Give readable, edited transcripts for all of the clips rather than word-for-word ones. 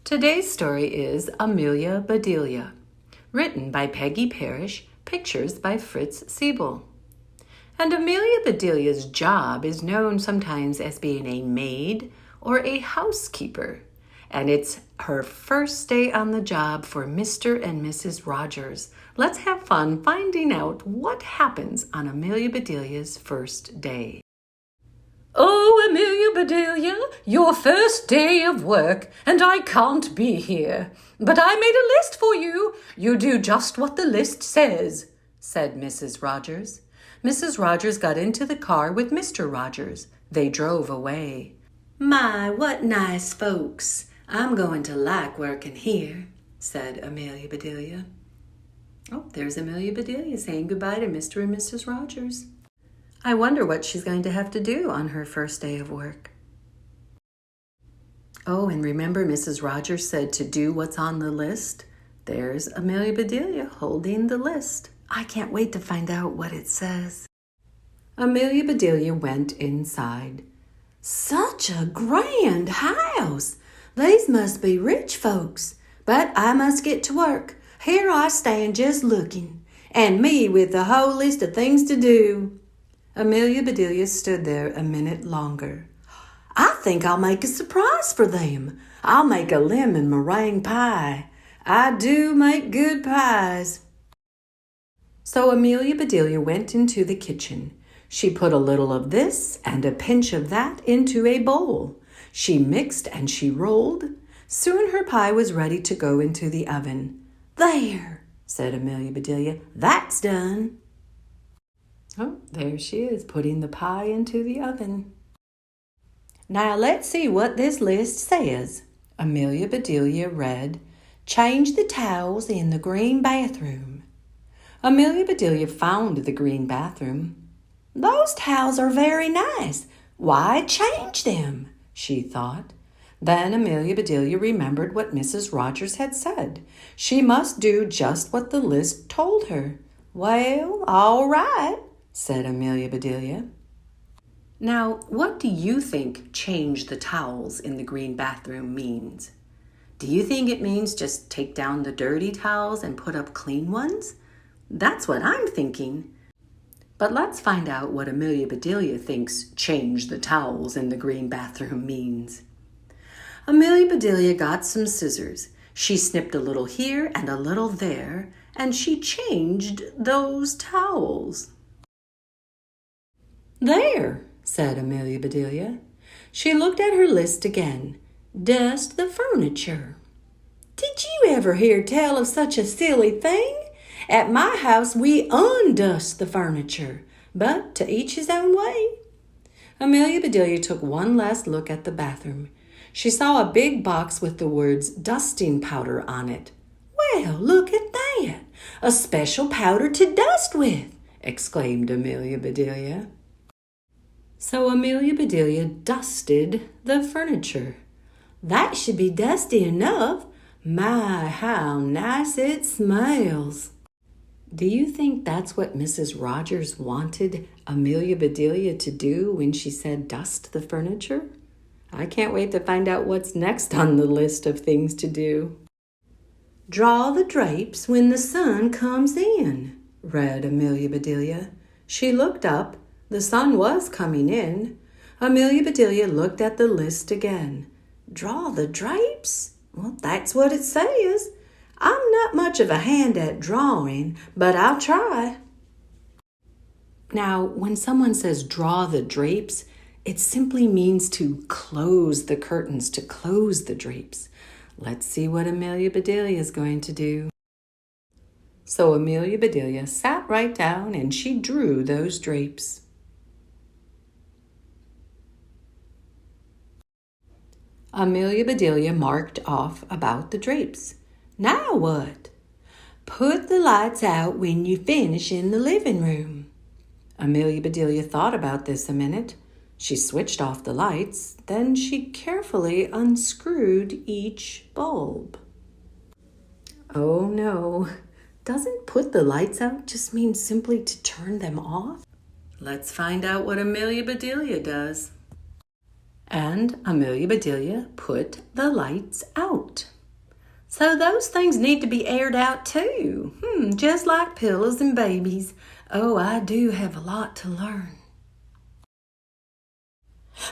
Today's story is Amelia Bedelia, written by Peggy Parish, pictures by Fritz Siebel. And Amelia Bedelia's job is known sometimes as being a maid or a housekeeper, and it's her first day on the job for Mr. and Mrs. Rogers. Let's have fun finding out what happens on Amelia Bedelia's first day. Oh, Amelia Bedelia, your first day of work, and I can't be here. But I made a list for you. You do just what the list says, said Mrs. Rogers. Mrs. Rogers got into the car with Mr. Rogers. They drove away. My, what nice folks. I'm going to like working here, said Amelia Bedelia. Oh, there's Amelia Bedelia saying goodbye to Mr. and Mrs. Rogers. I wonder what she's going to have to do on her first day of work. Oh, and remember Mrs. Rogers said to do what's on the list? There's Amelia Bedelia holding the list. I can't wait to find out what it says. Amelia Bedelia went inside. Such a grand house! These must be rich folks. But I must get to work. Here I stand just looking, and me with the whole list of things to do. Amelia Bedelia stood there a minute longer. I think I'll make a surprise for them. I'll make a lemon meringue pie. I do make good pies. So Amelia Bedelia went into the kitchen. She put a little of this and a pinch of that into a bowl. She mixed and she rolled. Soon her pie was ready to go into the oven. There, said Amelia Bedelia, that's done. Oh, there she is, putting the pie into the oven. Now let's see what this list says. Amelia Bedelia read, change the towels in the green bathroom. Amelia Bedelia found the green bathroom. Those towels are very nice. Why change them? She thought. Then Amelia Bedelia remembered what Mrs. Rogers had said. She must do just what the list told her. Well, all right, said Amelia Bedelia. Now, what do you think change the towels in the green bathroom means? Do you think it means just take down the dirty towels and put up clean ones? That's what I'm thinking. But let's find out what Amelia Bedelia thinks change the towels in the green bathroom means. Amelia Bedelia got some scissors. She snipped a little here and a little there, and she changed those towels. There, said Amelia Bedelia. She looked at her list again. Dust the furniture. Did you ever hear tell of such a silly thing? At my house we undust the furniture, but to each his own way. Amelia Bedelia took one last look at the bathroom. She saw a big box with the words dusting powder on it. Well, look at that! A special powder to dust with, exclaimed Amelia Bedelia. So Amelia Bedelia dusted the furniture. That should be dusty enough. My, how nice it smells. Do you think that's what Mrs. Rogers wanted Amelia Bedelia to do when she said dust the furniture? I can't wait to find out what's next on the list of things to do. Draw the drapes when the sun comes in, read Amelia Bedelia. She looked up. The sun was coming in. Amelia Bedelia looked at the list again. Draw the drapes? Well, that's what it says. I'm not much of a hand at drawing, but I'll try. Now, when someone says draw the drapes, it simply means to close the curtains, to close the drapes. Let's see what Amelia Bedelia is going to do. So Amelia Bedelia sat right down and she drew those drapes. Amelia Bedelia marked off about the drapes. Now what? Put the lights out when you finish in the living room. Amelia Bedelia thought about this a minute. She switched off the lights, then she carefully unscrewed each bulb. Oh no, doesn't put the lights out just mean simply to turn them off? Let's find out what Amelia Bedelia does. And Amelia Bedelia put the lights out. So those things need to be aired out too. Just like pillows and babies. Oh, I do have a lot to learn.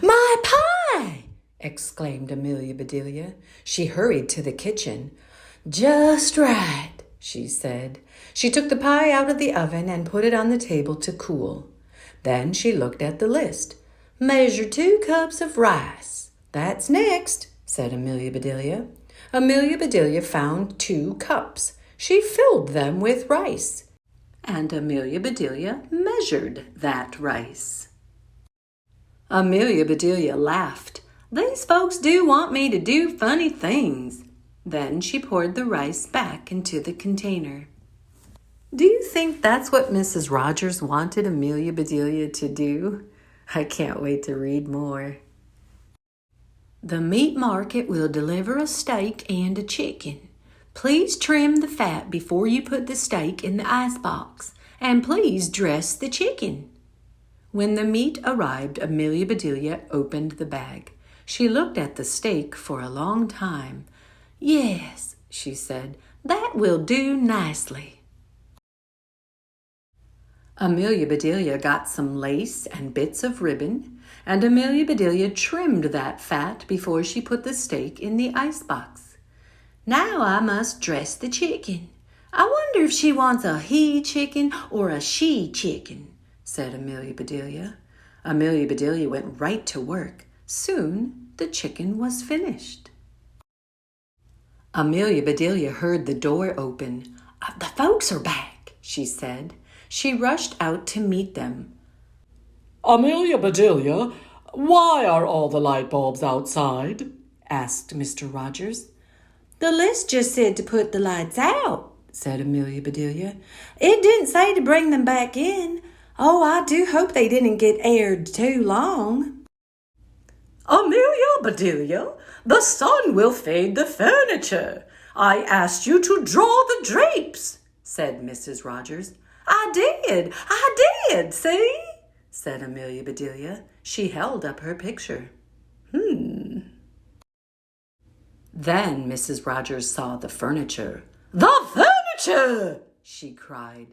My pie! Exclaimed Amelia Bedelia. She hurried to the kitchen. Just right, she said. She took the pie out of the oven and put it on the table to cool. Then she looked at the list. Measure 2 cups of rice. That's next, said Amelia Bedelia. Amelia Bedelia found 2 cups. She filled them with rice. And Amelia Bedelia measured that rice. Amelia Bedelia laughed. These folks do want me to do funny things. Then she poured the rice back into the container. Do you think that's what Mrs. Rogers wanted Amelia Bedelia to do? I can't wait to read more. The meat market will deliver a steak and a chicken. Please trim the fat before you put the steak in the icebox, and please dress the chicken. When the meat arrived, Amelia Bedelia opened the bag. She looked at the steak for a long time. Yes, she said, that will do nicely. Amelia Bedelia got some lace and bits of ribbon, and Amelia Bedelia trimmed that fat before she put the steak in the icebox. Now I must dress the chicken. I wonder if she wants a he chicken or a she chicken, said Amelia Bedelia. Amelia Bedelia went right to work. Soon the chicken was finished. Amelia Bedelia heard the door open. The folks are back, she said. She rushed out to meet them. Amelia Bedelia, why are all the light bulbs outside? Asked Mr. Rogers. The list just said to put the lights out, said Amelia Bedelia. It didn't say to bring them back in. Oh, I do hope they didn't get aired too long. Amelia Bedelia, the sun will fade the furniture. I asked you to draw the drapes, said Mrs. Rogers. I did, see? Said Amelia Bedelia. She held up her picture. Then Mrs. Rogers saw the furniture. The furniture! She cried.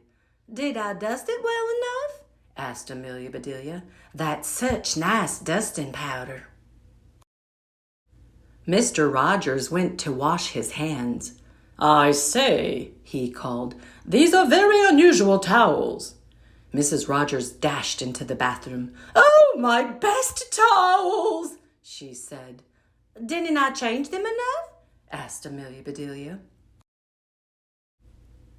Did I dust it well enough? Asked Amelia Bedelia. That's such nice dusting powder. Mr. Rogers went to wash his hands. I say, he called, these are very unusual towels. Mrs. Rogers dashed into the bathroom. Oh, my best towels, she said. Didn't I change them enough? Asked Amelia Bedelia.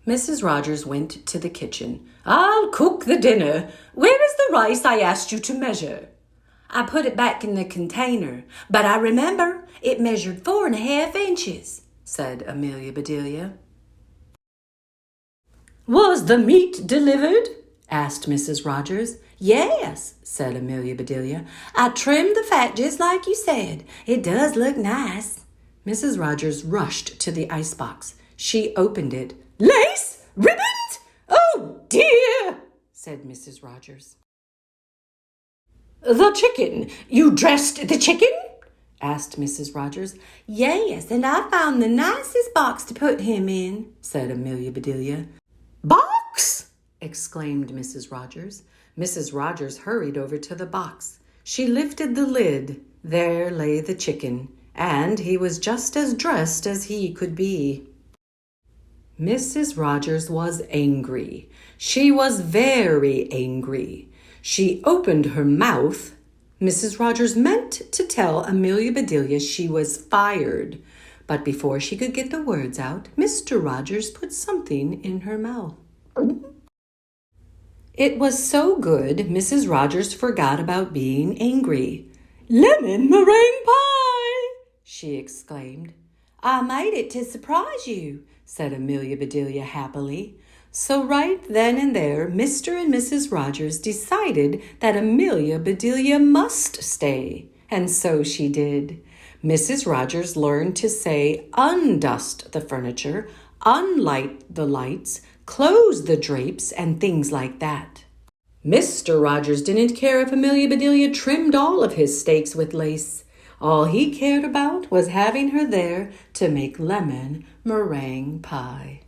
Mrs. Rogers went to the kitchen. I'll cook the dinner. Where is the rice I asked you to measure? I put it back in the container, but I remember it measured 4.5 inches, said Amelia Bedelia. Was the meat delivered? Asked Mrs. Rogers. Yes, said Amelia Bedelia. I trimmed the fat just like you said. It does look nice. Mrs. Rogers rushed to the icebox. She opened it. Lace? Ribbons? Oh, dear, said Mrs. Rogers. The chicken. You dressed the chicken? Asked Mrs. Rogers. Yes, and I found the nicest box to put him in, said Amelia Bedelia. Box? Exclaimed Mrs. Rogers. Mrs. Rogers hurried over to the box. She lifted the lid. There lay the chicken, and he was just as dressed as he could be. Mrs. Rogers was angry. She was very angry. She opened her mouth. Mrs. Rogers meant to tell Amelia Bedelia she was fired, but before she could get the words out, Mr. Rogers put something in her mouth. It was so good, Mrs. Rogers forgot about being angry. Lemon meringue pie! She exclaimed. I made it to surprise you, said Amelia Bedelia happily. So right then and there, Mr. and Mrs. Rogers decided that Amelia Bedelia must stay, and so she did. Mrs. Rogers learned to say undust the furniture, unlight the lights, close the drapes, and things like that. Mr. Rogers didn't care if Amelia Bedelia trimmed all of his steaks with lace. All he cared about was having her there to make lemon meringue pie.